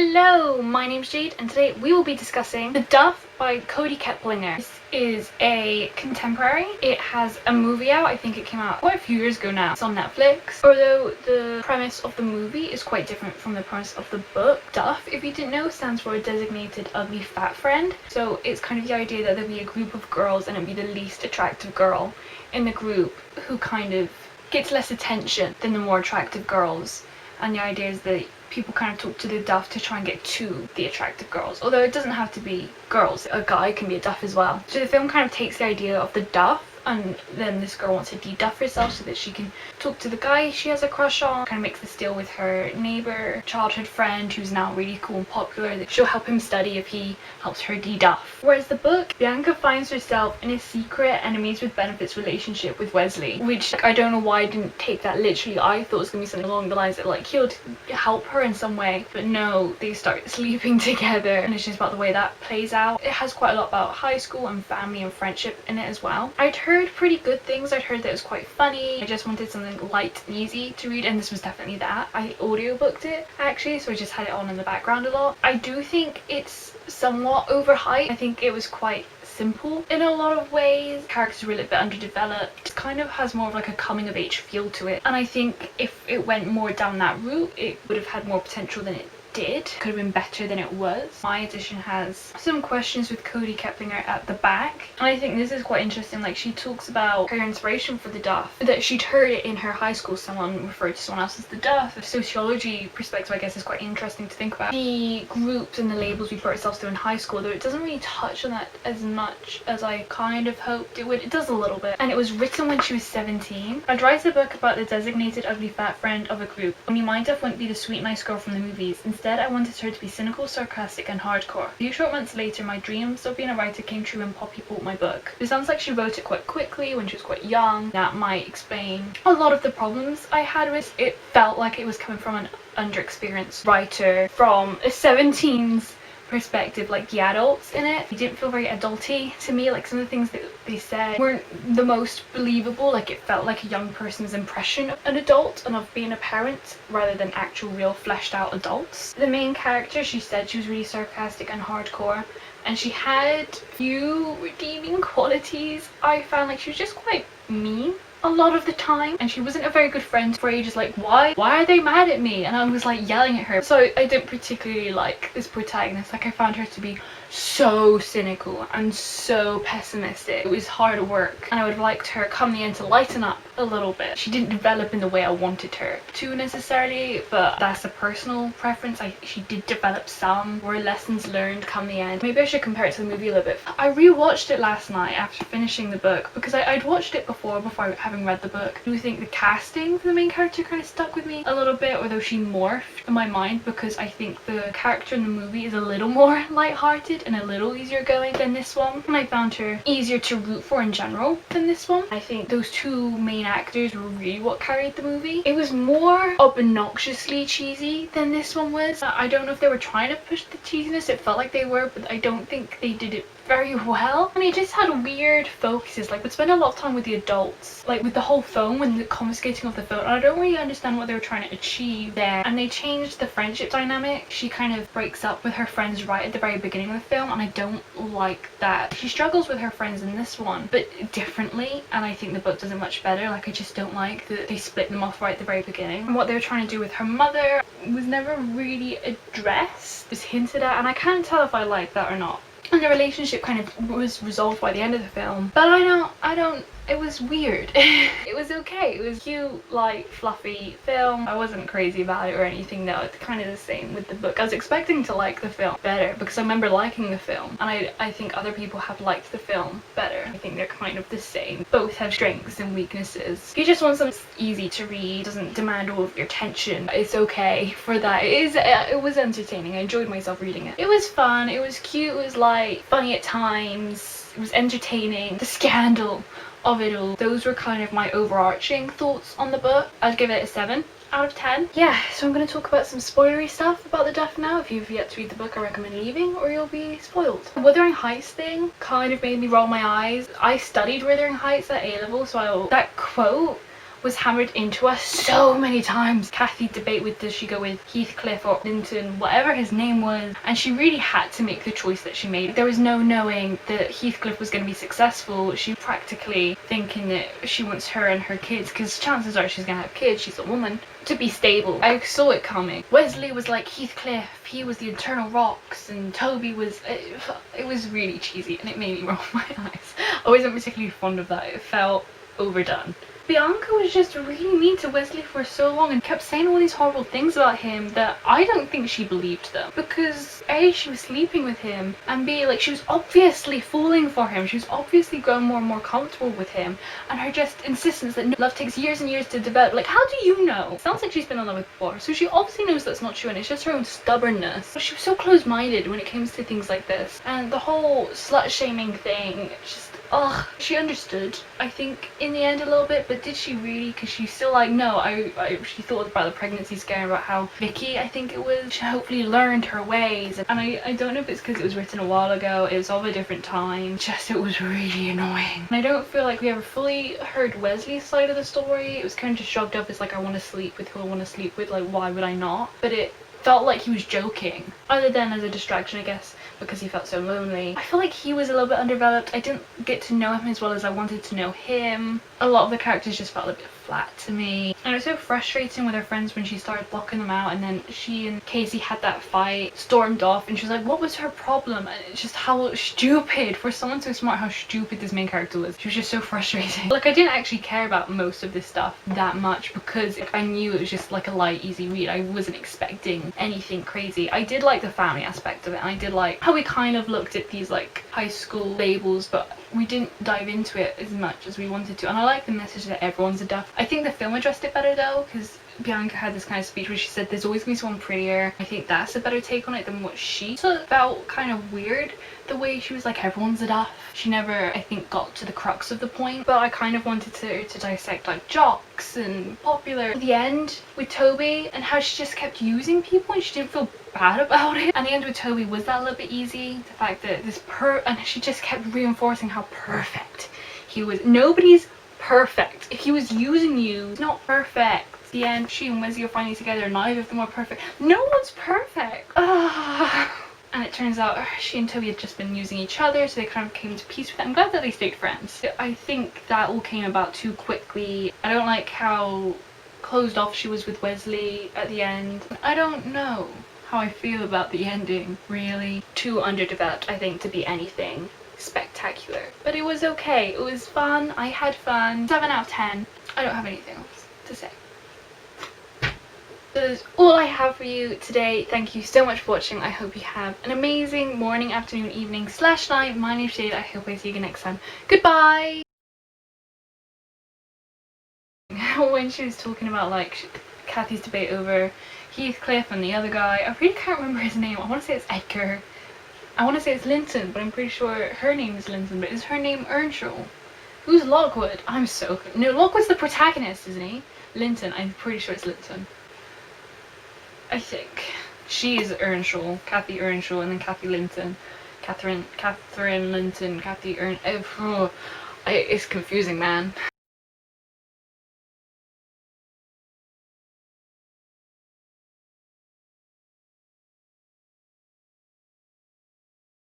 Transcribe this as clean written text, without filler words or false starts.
Hello, my name's Jade and today we will be discussing The DUFF by Kody Keplinger. This is a contemporary. It has a movie out. I think it came out quite a few years ago now. It's on Netflix. Although the premise of the movie is quite different from the premise of the book. DUFF, if you didn't know, stands for a designated ugly fat friend. So it's kind of the idea that there'll be a group of girls and it'll be the least attractive girl in the group who kind of gets less attention than the more attractive girls. And the idea is that people kind of talk to the DUFF to try and get to the attractive girls. Although it doesn't have to be girls, a guy can be a DUFF as well. So the film kind of takes the idea of the DUFF, and then this girl wants to de-DUFF herself so that she can talk to the guy she has a crush on. Kind of makes this deal with her neighbour, childhood friend who's now really cool and popular, that she'll help him study if he helps her de-DUFF. Whereas the book, Bianca finds herself in a secret enemies with benefits relationship with Wesley, which I don't know why I didn't take that literally. I thought it was going to be something along the lines that like he'll help her in some way, but no, they start sleeping together and it's just about the way that plays out. It has quite a lot about high school and family and friendship in it as well. I'd heard pretty good things. I'd heard that it was quite funny. I just wanted something light and easy to read, and this was definitely that. I audiobooked it actually, so I just had it on in the background a lot. I do think it's somewhat overhyped. I think it was quite simple in a lot of ways. Characters were a little bit underdeveloped. It kind of has more of like a coming of age feel to it, and I think if it went more down that route it would have had more potential than it did. Could have been better than it was. My edition has some questions with Kody Keplinger at the back, and I think this is quite interesting. Like, she talks about her inspiration for the DUFF, that she'd heard it in her high school, someone referred to someone else as the DUFF. The sociology perspective, I guess, is quite interesting to think about. The groups and the labels we put ourselves through in high school, though it doesn't really touch on that as much as I kind of hoped it would. It does a little bit. And it was written when she was 17. I'd write a book about the designated ugly fat friend of a group. Only my DUFF wouldn't be the sweet nice girl from the movies. Instead, I wanted her to be cynical, sarcastic and hardcore. A few short months later, my dreams of being a writer came true when Poppy bought my book. It sounds like she wrote it quite quickly when she was quite young. That might explain a lot of the problems I had with it. It felt like it was coming from an underexperienced writer from a 17's perspective, like the adults in it. It didn't feel very adulty to me. Like, some of the things that they said weren't the most believable. Like, it felt like a young person's impression of an adult and of being a parent rather than actual real fleshed out adults. The main character, she said she was really sarcastic and hardcore, and she had few redeeming qualities. I found like she was just quite mean a lot of the time, and she wasn't a very good friend for ages. Like, why are they mad at me? And I was like yelling at her. So I didn't particularly like this protagonist. Like, I found her to be so cynical and so pessimistic. It was hard work, and I would have liked her come the end to lighten up a little bit. She didn't develop in the way I wanted her to necessarily, but that's a personal preference. She did develop some. Were lessons learned come the end. Maybe I should compare it to the movie a little bit. I rewatched it last night after finishing the book because I'd watched it before having read the book. I do think the casting for the main character kind of stuck with me a little bit, although she morphed in my mind, because I think the character in the movie is a little more lighthearted and a little easier going than this one, and I found her easier to root for in general than this one. I think those two main actors were really what carried the movie. It was more obnoxiously cheesy than this one was. I don't know if they were trying to push the cheesiness. It felt like they were, but I don't think they did it very well. And it just had weird focuses. Like, would spend a lot of time with the adults, like with the whole phone, when the confiscating of the phone. And I don't really understand what they were trying to achieve there. And they changed the friendship dynamic. She kind of breaks up with her friends right at the very beginning of the film, and I don't like that. She struggles with her friends in this one, but differently, and I think the book does it much better. Like, I just don't like that they split them off right at the very beginning. And what they were trying to do with her mother was never really addressed. It was hinted at, and I can't tell if I like that or not. And the relationship kind of was resolved by the end of the film, but I don't it was weird. It was okay. It was cute, light, fluffy film. I wasn't crazy about it or anything though. It's kind of the same with the book. I was expecting to like the film better because I remember liking the film, and I think other people have liked the film better. I think they're kind of the same. Both have strengths and weaknesses. If you just want something easy to read, doesn't demand all of your attention, it's okay for that. It was entertaining. I enjoyed myself reading it. It was fun, it was cute, it was light, funny at times, it was entertaining. The scandal of it all, those were kind of my overarching thoughts on the book. I'd give it a 7 out of 10. Yeah, so I'm going to talk about some spoilery stuff about the DUFF now. If you've yet to read the book, I recommend leaving or you'll be spoiled. The Wuthering Heights thing kind of made me roll my eyes. I studied Wuthering Heights at A-level, so that quote was hammered into us so many times. Kathy debate with, does she go with Heathcliff or Linton, whatever his name was, and she really had to make the choice that she made. There was no knowing that Heathcliff was going to be successful. She practically thinking that she wants her and her kids, because chances are she's going to have kids, she's a woman, to be stable. I saw it coming. Wesley was like Heathcliff, he was the eternal rocks, and Toby was, it was really cheesy and it made me roll my eyes. I wasn't particularly fond of that. It felt overdone. Bianca was just really mean to Wesley for so long and kept saying all these horrible things about him that I don't think she believed them. Because A, she was sleeping with him, and B, like, she was obviously falling for him. She was obviously growing more and more comfortable with him, and her just insistence that no, love takes years and years to develop. Like, how do you know? It sounds like she's been in love with before, so she obviously knows that's not true, and it's just her own stubbornness. But she was so close-minded when it comes to things like this, and the whole slut-shaming thing, just, ugh. She understood, I think, in the end a little bit, but did she really? Because she's still like, no, she thought about the pregnancy scare, about how Vicky, I think it was, she hopefully learned her ways, and I don't know if it's because it was written a while ago, it was of a different time, just it was really annoying. And I don't feel like we ever fully heard Wesley's side of the story. It was kind of just shrugged up as like, I want to sleep with who I want to sleep with, like, why would I not? But it felt like he was joking, other than as a distraction, I guess, because he felt so lonely. I feel like he was a little bit undeveloped. I didn't get to know him as well as I wanted to know him. A lot of the characters just felt a bit flat to me, and it was so frustrating with her friends when she started blocking them out, and then she and Casey had that fight, stormed off, and she was like, what was her problem? And it's just how stupid, for someone so smart, how stupid this main character was. She was just so frustrating. Like, I didn't actually care about most of this stuff that much, because like, I knew it was just like a light, easy read. I wasn't expecting anything crazy. I did like the family aspect of it, and I did like how we kind of looked at these like high school labels, but we didn't dive into it as much as we wanted to. And I like the message that everyone's a duff. I think the film addressed it better though, because Bianca had this kind of speech where she said there's always going to be someone prettier. I think that's a better take on it than what she. So it felt kind of weird the way she was like, everyone's a duff. She never, I think, got to the crux of the point, but I kind of wanted to dissect like jocks and popular. At the end with Toby and how she just kept using people and she didn't feel bad about it. And the end with Toby was that a little bit easy, the fact that and she just kept reinforcing how perfect he was. Nobody's perfect. If he was using you, it's not perfect. At the end, she and Wesley are finally together, neither of them are perfect. No one's perfect. And it turns out she and Toby had just been using each other, so they kind of came to peace with it. I'm glad that they stayed friends. I think that all came about too quickly. I don't like how closed off she was with Wesley at the end. I don't know how I feel about the ending, really. Too underdeveloped, I think, to be anything spectacular. But it was okay. It was fun. I had fun. 7 out of 10. I don't have anything else to say. That is all I have for you today. Thank you so much for watching. I hope you have an amazing morning, afternoon, evening / night. My name's Jade. I hope I see you again next time. Goodbye! When she was talking about like Kathy's debate over Heathcliff and the other guy, I really can't remember his name. I want to say it's Edgar. I want to say it's Linton, but I'm pretty sure her name is Linton. But is her name Earnshaw? Who's Lockwood? I'm so... No, Lockwood's the protagonist, isn't he? Linton. I'm pretty sure it's Linton. I think. She is Earnshaw. Kathy Earnshaw, and then Kathy Linton. Catherine Linton. Kathy It's confusing, man.